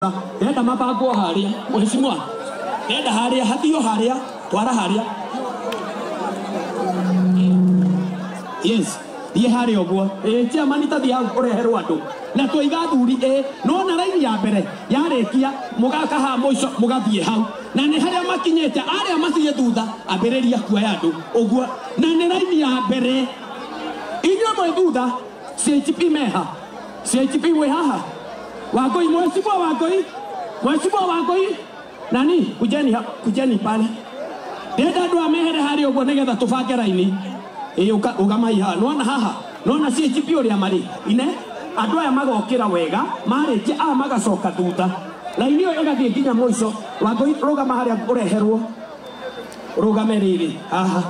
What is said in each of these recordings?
Nenda mabango haria mheshimiwa, nenda haria hathio haria twara haria yes thie haria ogwo chairman tathia ureherwo andu na twiga thuri no na raini ya mbere yarekia mugaka ha muico mugathie hau na ni haria makinyete aria mathie thutha ambiriria kuoya andu ogwo na ni raini ya mbere inyo mwe thutha CHP meha CHP we haha Wagoi mheshimiwa Wagoi nani kujeni pale ndenda andu amehere hari ogwo nigetha tubange raini ugamai ha nona haha nona CHP uria mari ine andu aya magokira wega mariki magacoka thutha raini yo igathie nginya muico Wagoi rugama haria ureherwo rugame riri haha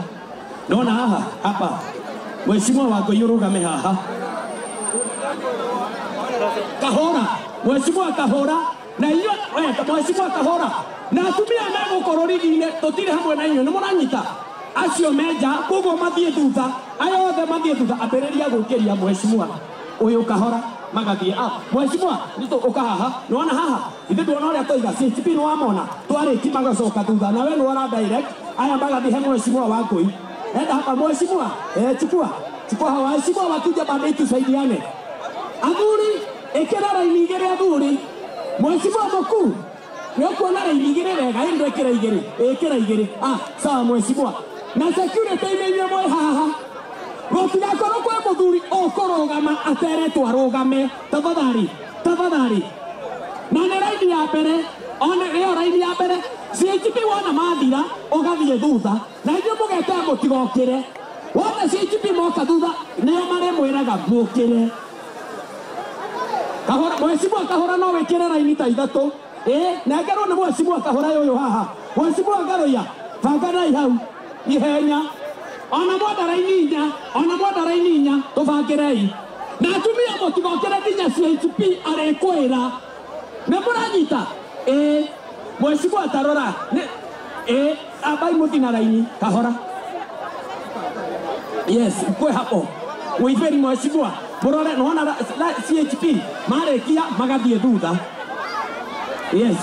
nona haha hapa mheshimiwa Wagoi rugame haha kahora mheshimiwa kahora na hiyo mheshimiwa kahora na atumia na gukororigine tutire hamwe na inyo nimuranyita acio meja kugo mathie thutha ayothe mathie thutha ambiriria gukiria mheshimiwa uyu kahora magathie mheshimiwa nito ukahaha nona haha ithe ndona uria toiga CHP no amona twariki magacoka thutha na we no ara direct aya magathie he mheshimiwa Wagoi enda hapa mheshimiwa chukua hawa mheshimiwa wakija baadaye tusaidiane athuri ekera raini igere athuri mheshimiwa mkuu niko na raini igere wega ndo ekera igere sawa mheshimiwa na security ile mwe haha gotiga korwo kwa muthuri okorogama atere twarugame tafadhali na ne raini ya mbere yo raini ya mbere CHP wana mathira ugathie thutha na ndio mugete mutigokire wana CHP moka thutha nio mare mwiraga mukire kahora mheshimiwa kahora no wekere raini ta ithatu na ngero na mheshimiwa kahora yoyo haha mheshimiwa ngaroya bangana ihau ihenya ona mwada raini inya tubangirei na atumia mutigokere nginya CHP arekwira ne muranyita mheshimiwa tarora abai mutina raini kahora yes kwe hapo wiveri mheshimiwa Burore naona CHP marekia magathie thutha yes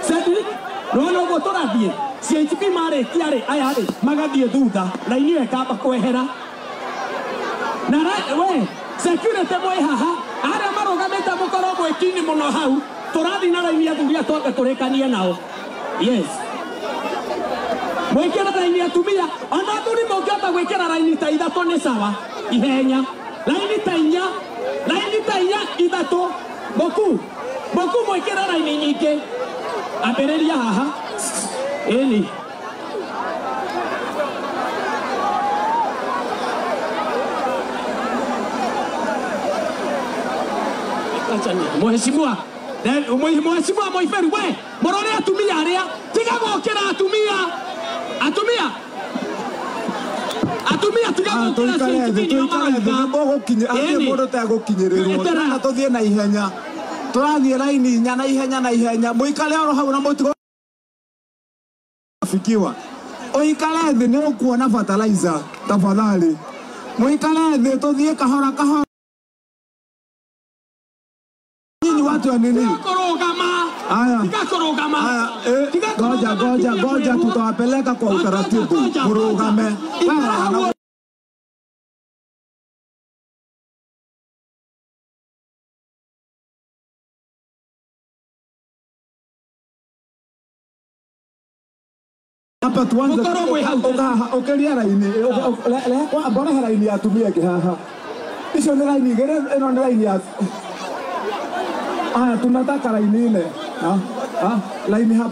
Cedric naona ugo turathie CHP marekia aya magathie thutha raini ekamba kwehera na we security mwe haha ara marogamete mukoro mwekini muno hau turathi na raini athuria toke turekanie nao yes mwekera raini atumia ona thuri mongeta gwekera raini ta ithatu ni sawa ihenya laini tainya ithatu boku mwekera raini nyingi ambiriria haha eni mheshimiwa Moiferi we morore atumia aria tiga gokera atumia tuthie na ihenya turathie raini na ihenya muikale oro hau na mutigo fikiwa oikale thi ni ukuona fertilizer tafadhali muikale thi tuthie kahora nyinyi watu wa nini tigakorogama ngoja tutawapeleka kwa utaratibu kurogame hapa tuanze okelia raini mbona raini atumie kihaha hizo ni raini gere eno ni raini ya tunataka raini ile raini hapa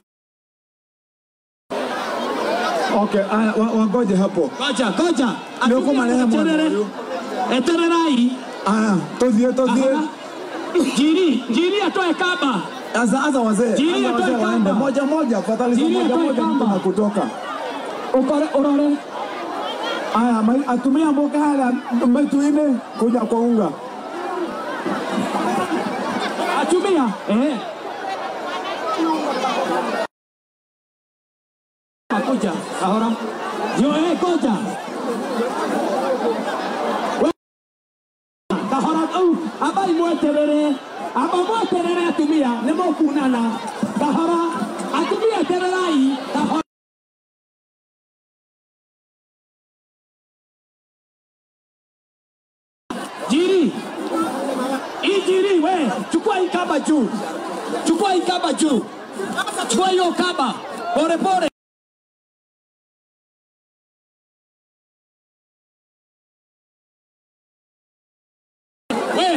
okay wangoje hapo goja ndio kama leo mwana etererai tozie jiri atoe kaba Aza wazee waende moja fataliza moja mtu na kutoka orore atumia mboga hala mtuine kuja kwa unga atumia kuja ahora yo koja kahora abai mweterere aba mweterere atumia nemo kunana kahara atumia tererai kahara jiri ijiri we chukua ikaba juu chukua ikaba juu chukua hiyo kaba pore pore we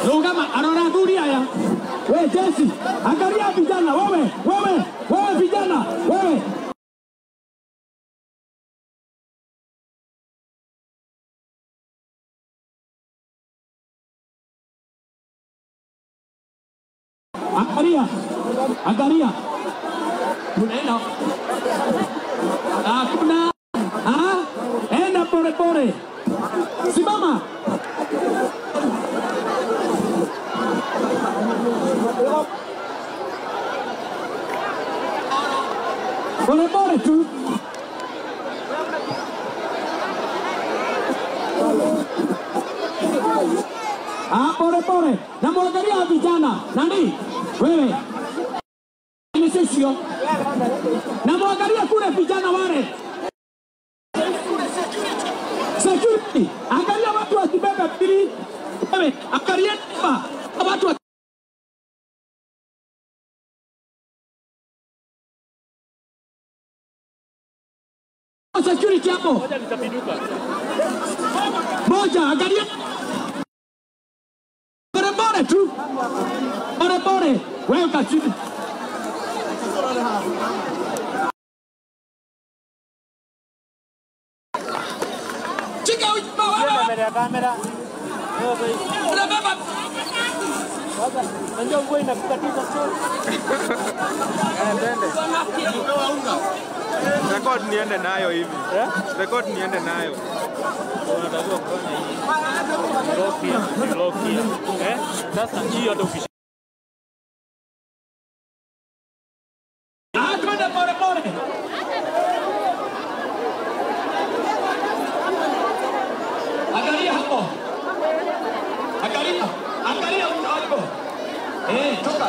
Lugama arona dhuria ya we Jesse angalia vijana wewe vijana wewe angalia unaenda hakuna enda pore pore simama pore pore tu pore pore na mwangalia vijana nani wewe nimesio na mwangalia kule vijana wale security angalia watu wakibeba pili wewe angalia watu security hapo moja angalia pore tu pore wewe kachini chika kamera unabeba ndio nguo inakukatiza sio record niende nayo hivi record niende nayo unatakiwa kufanya hii lokia sasa hiyo ndio twende pore pore angalia hapo angalia hapo toka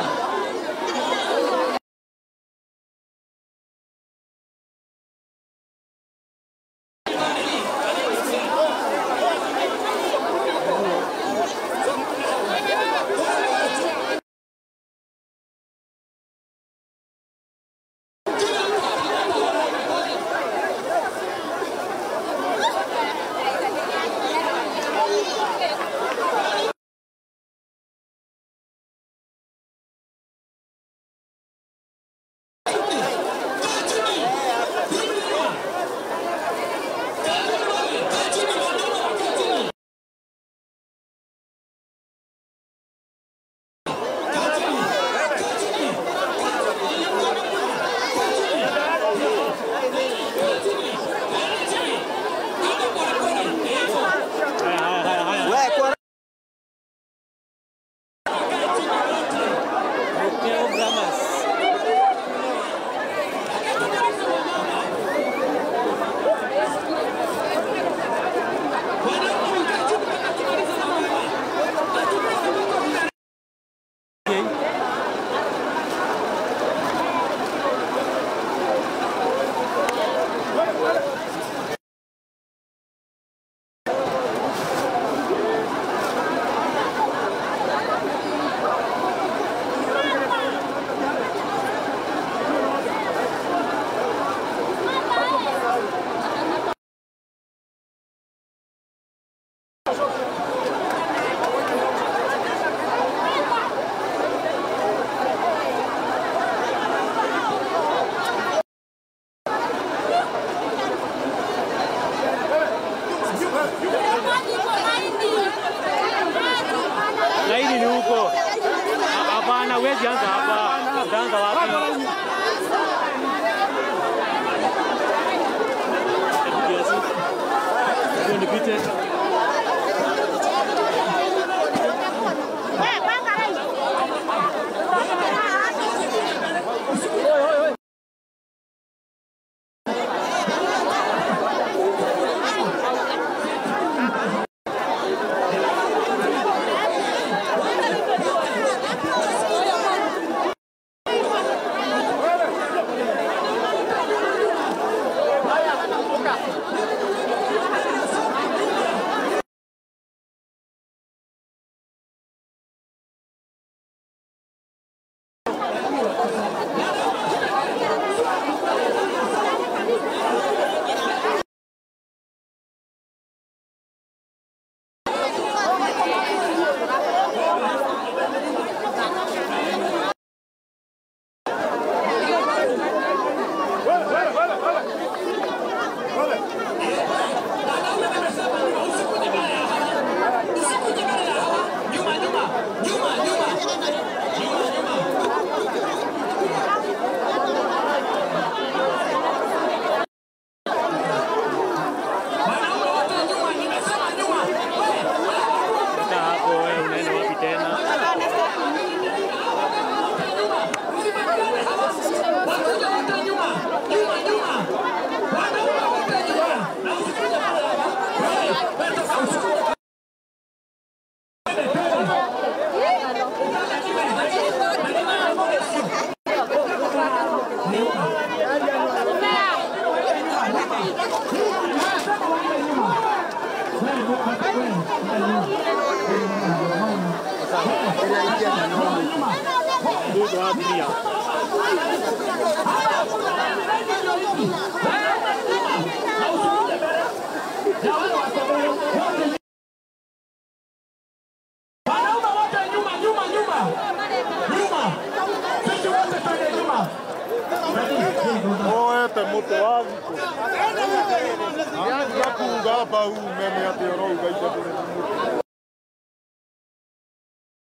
Laini ni huko. Hapana, wewe anza hapa. Utaanza wapi? Ndio nipite. ndo atumia. Oete moto waviko. Nakunga hapa huu meme ya teoroga ita kule.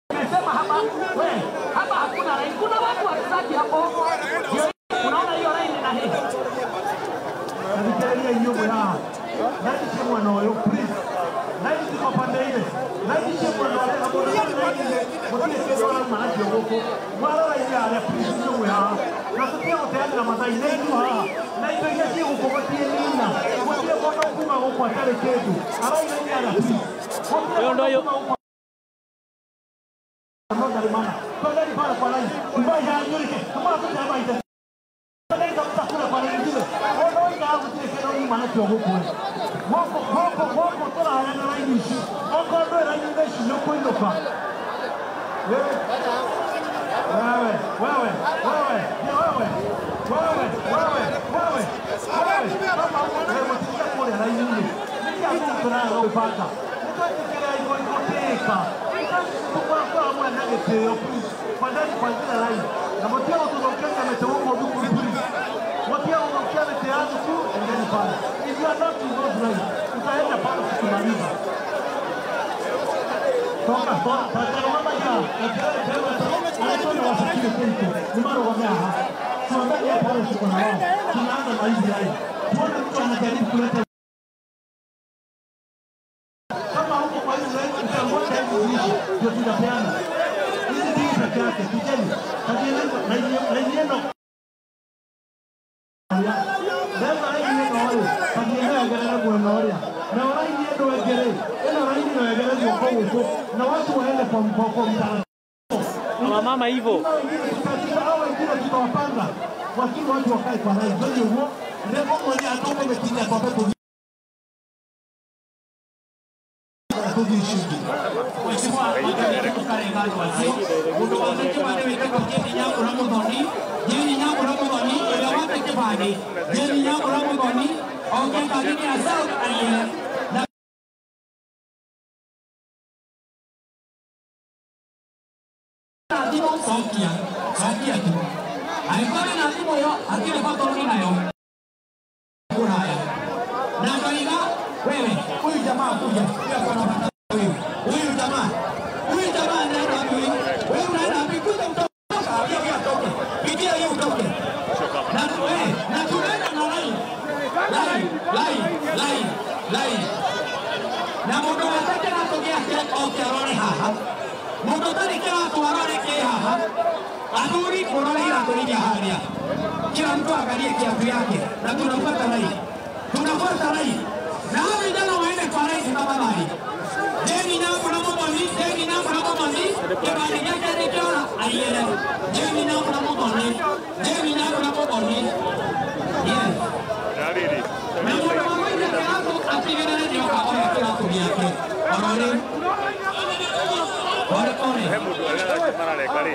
Nimesema hapa hakuna line. Kuna watu wachezaji hapo. Unaona hiyo line na hii. Ndio hiyo bwana. Nani chemwa na wewe please. Nani kwa pande ile. Nani chemwa na wewe hapo ile. Mwenye sema maana huko. Wala ile ya please ndio wewe. Na pia utaenda na madai ndio ha. Na hiyo ile huko kwa nina. Kwa kwa kuma huko atale ketu. Ala ile ya please. Hiyo ndio hiyo. Mana kwa nini para kwa line mbaya yake kama kama ita ndio tutakula kwa line ile ndio ingawa kile ni maana kwa huko huko tola yana line hizi huko ndio line ile shino kwa ndio kwa wewe mtika kwa line ile ni kuna upata ndio iko ikoteka kwa mwana ngeteo kwa ndani kwa zile line na motia tunokeka ameteuka huko kuli motia unakia ameteanza tu ndani pale if you are not in those line utaenda pale kumaliza toka kwa mama ya ndio wasikile kitu ni mara wamea tuangalie pale tuko na wao tunaanza na hizi line tuone mtu anajaribu kuleta kama huko kwa hizo line utaongoza hizi ndio tunapeana hizi ndizo pekee yake kijeni kajienendo na niendo ya dema hiyo wale kajienendo gerera kuenoria na wale niendo wegere ina rangi na wegere huko na watu waende kwa mpoko mtana Mama hivyo hao wengine tutawapanga wakiwa watu wakae kwa line ndio huo ndio mmoja atoke mekinya kwa pepo kila mtu angalie kiatu yake na tunafuata line. Na hao vijana waende kwa line kama bali. Jeni na kuna mboni, kibali yake ni kiona aiele. Jeni na kuna mboni. Yes. Dalili. Na kuna mmoja hapo atigana ndio kwa kiatu yake. Anaone. Ore. Hemu ala mara le kali.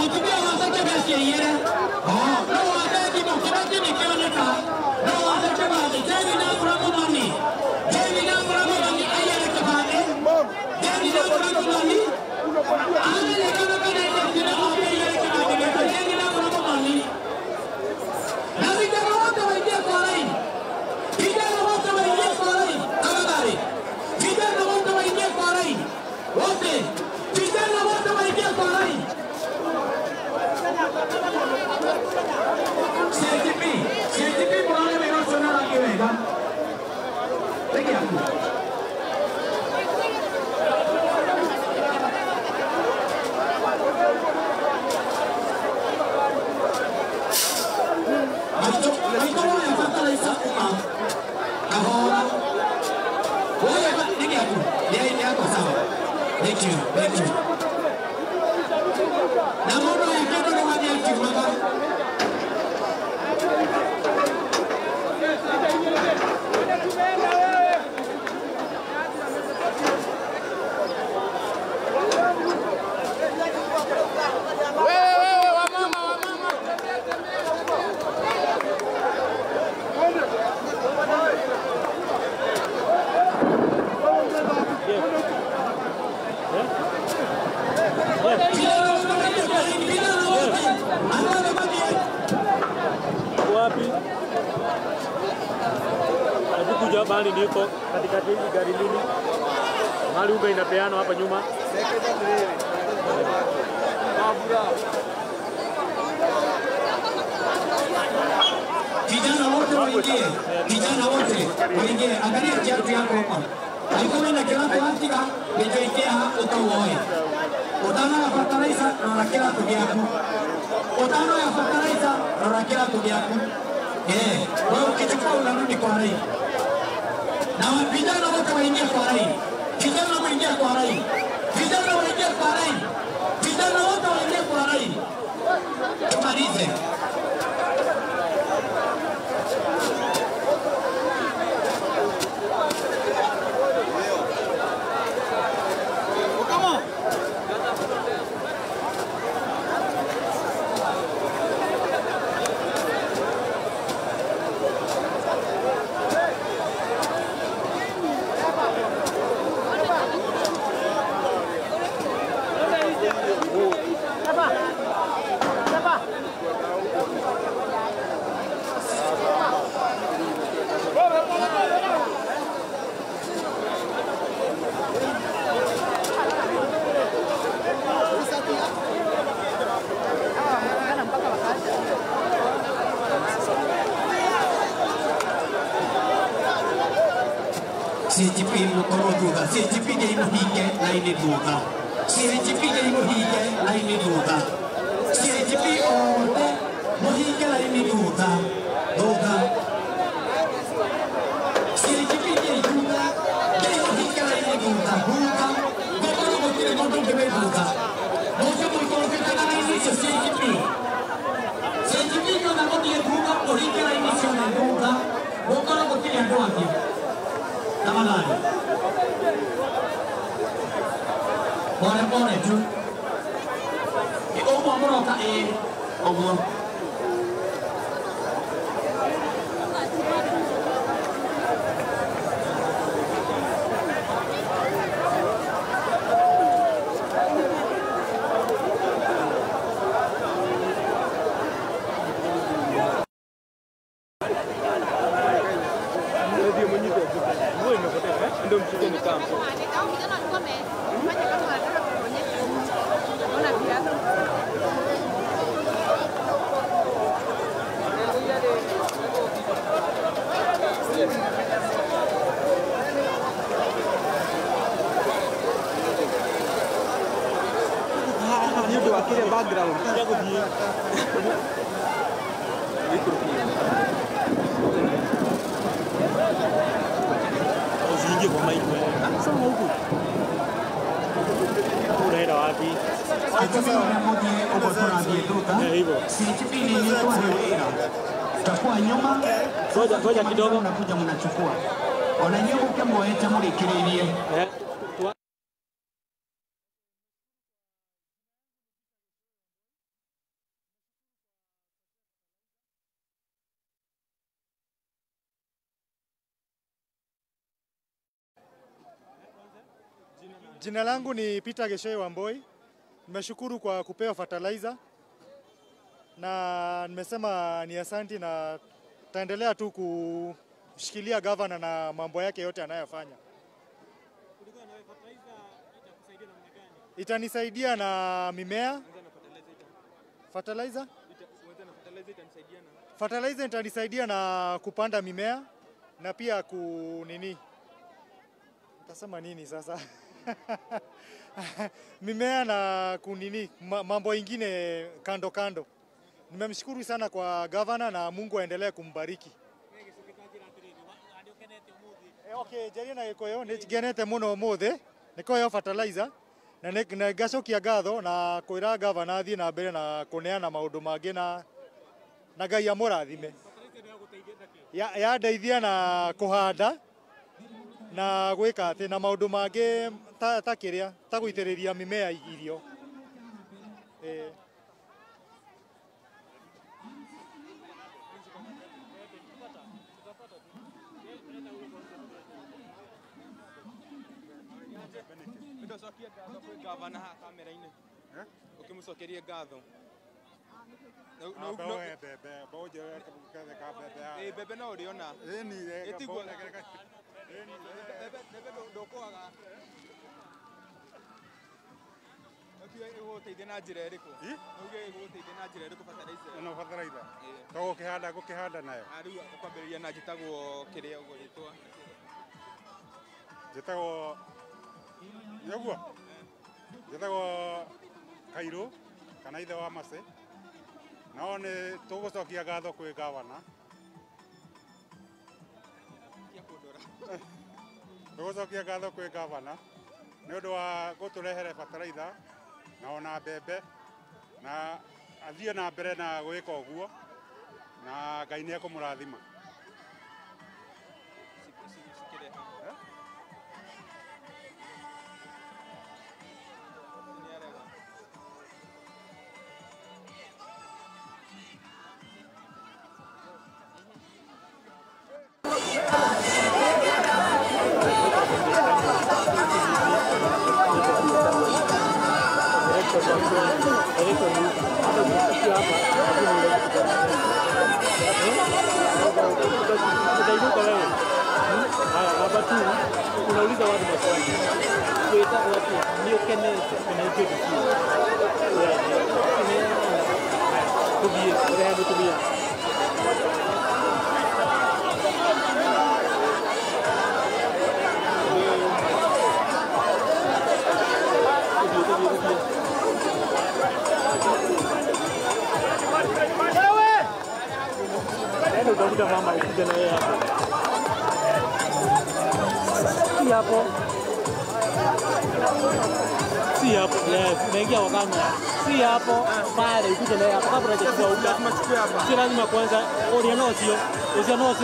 Utumia wanataka basi yeye. Thank you. Na mono ya kendo ni wadi ya kimaga. Kuja mahali niko katikati hii gari lini mahali uga inapeana hapa nyuma vijana wote waingie, angalia kiatu yako hapa. Alikuwa na kiatu hakika nijoikea utowoe. Utano ya fertilizer na kiatu yako. Utano ya fertilizer na kiatu yako. Wewe ukichukua unarudi kwa rai. Na vijana wote waingie kwa rai. Vijana waingie kwa rai. Vijana waingie kwa rai. Vijana wote waingie kwa rai. Tumalize. CGP mukoro duga, CGP de imuhige laini duga, CGP de imuhige laini duga, CGP ode muhige laini duga, CGP de duga, de imuhige laini duga, mukoro mukire mondo kebe duga, mojo mukoro kebe laini CGP, CGP no namo de duga, muhige laini siona duga, mukoro mukire duga. Tamalani. Pone tu. Omo amoro ka omo. Background. Usiingie kwa mic wewe. Sema huko. Unaenda wapi? Hivyo. Tutakuwa nyuma. Ngoja kidogo mnakuja mnachukua. Wananyuka mwaeta mlikiririe. Jina langu ni Peter Geshoi Wamboi. Nimeshukuru kwa kupewa fertilizer na nimesema ni asanti na taendelea tu kushikilia governor na mambo yake yote anayofanya. Itanisaidia na mimea. Fertilizer? Fertilizer itanisaidia na kupanda mimea na pia kunini. Nitasema nini sasa? Mimea na kunini mambo ingine kando kando. Nimemshukuru sana kwa governor na Mungu aendelee kumbariki. Okay, jari na ikoyo nigenete muno muthe nikoyo fertilizer na ngacokia ngatho na kwĩra gavana athiĩ na mbere na kũneana maũndũ mangĩ na Ngai amũrathime. Yandeithia na kũhanda na gwĩka atĩ na maũndũ mangĩ ta kĩrĩa ta gũitĩrĩria mĩmea irio. Ndocokia ngatho kwĩ gavana haha kamera-inĩ. Ũkĩmũcokeria ngatho. Mbembe no ũrĩona. Mbembe ndũkwaga. Ĩgũgũteithia na njĩra ĩrĩkũ? Uge ĩgũgũteithia na njĩra ĩrĩkũ bataraitha? Ĩno bataraitha. To gũkĩhanda nayo. Rĩu ũkwambĩrĩria na njĩtagwo kĩrĩa ũguo rĩtwa. Njĩtagwo nĩguo. Njĩtagwo Kairũ kana ithe wa Mase. No nĩ tũgũcokia ngatho kwĩ gavana. Tũgũcokia ngatho kwĩ gavana nĩ ũndũ wa gũtũrehere bataraitha na ona mbembe na athiĩ na mbere na gwĩka ũguo na Ngai nĩ ekũmũrathima. Unauliza watu maswali. Kuita watu ndio kenete kinaitwa kubia. Ndio utakuta mama ikija na yeye hapo. Si hapo, naingia kwa kamera. Si hapo, pale ukuje na hapo kabla hajafika huko. Lazima chukue hapa. Si lazima kwanza orianocio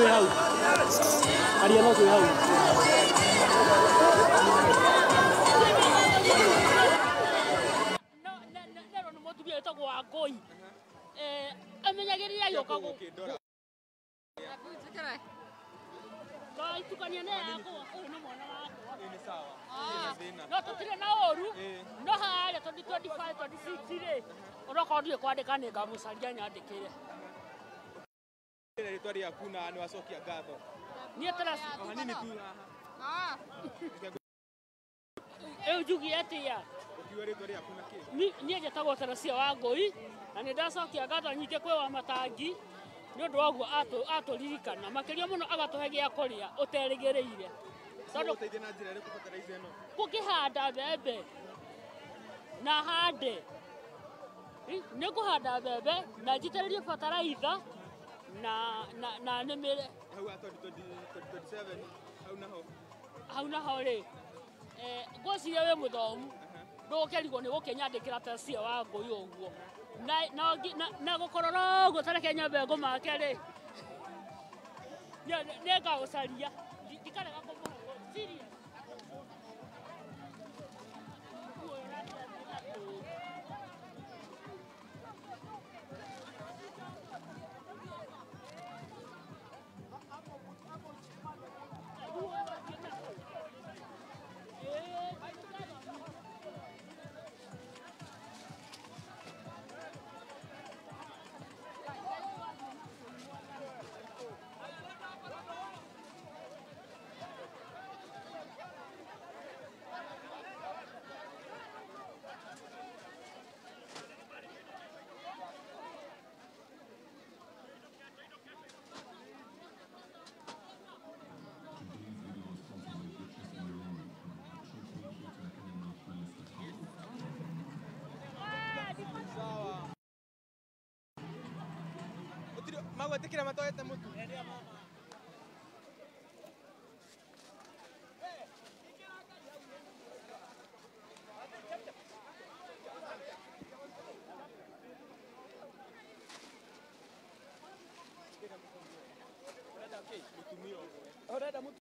hau. Arianocio hau. No, no motu bia tagwo Wangui. Amenyageria yoka go. Tukania naye yako no mwana wako ni sawa no tutire na oru no hale 2025 26 ri urokorie kwandika ni ngamucaria nyandikire rĩtwa rĩaku na nĩ wacokia ngatho niĩ terasi hanini tu haha njugi atia ũkiuga rĩtwa rĩaku na kĩ niĩ njĩtagwo Teresia Wangui na nĩ ndacokia ngatho nyingĩ kwĩ wa matangi nĩ ũndũ woguo atũririkana makĩria mũno agatũhe gĩa kũrĩa ũterĩgĩrĩire tondũ ũteithia na njĩra ĩrĩkũ bataraitha ĩno gũkĩhanda mbembe na hande nĩ ngũhanda mbembe na njitĩrĩrie bataraitha na nĩmĩre hau 2027 hau naho rĩ ngwĩciria wĩ mũthomu ndũgũkĩrigwo nĩ gũkĩnyandĩkĩra Teresia Wangui ũguo na gũkorora ũguo tareke nyambe ngũmake rĩ nĩ ngaũcaria ndikarega kũmũhe serious magwetekera matoete mutu Orenda mtu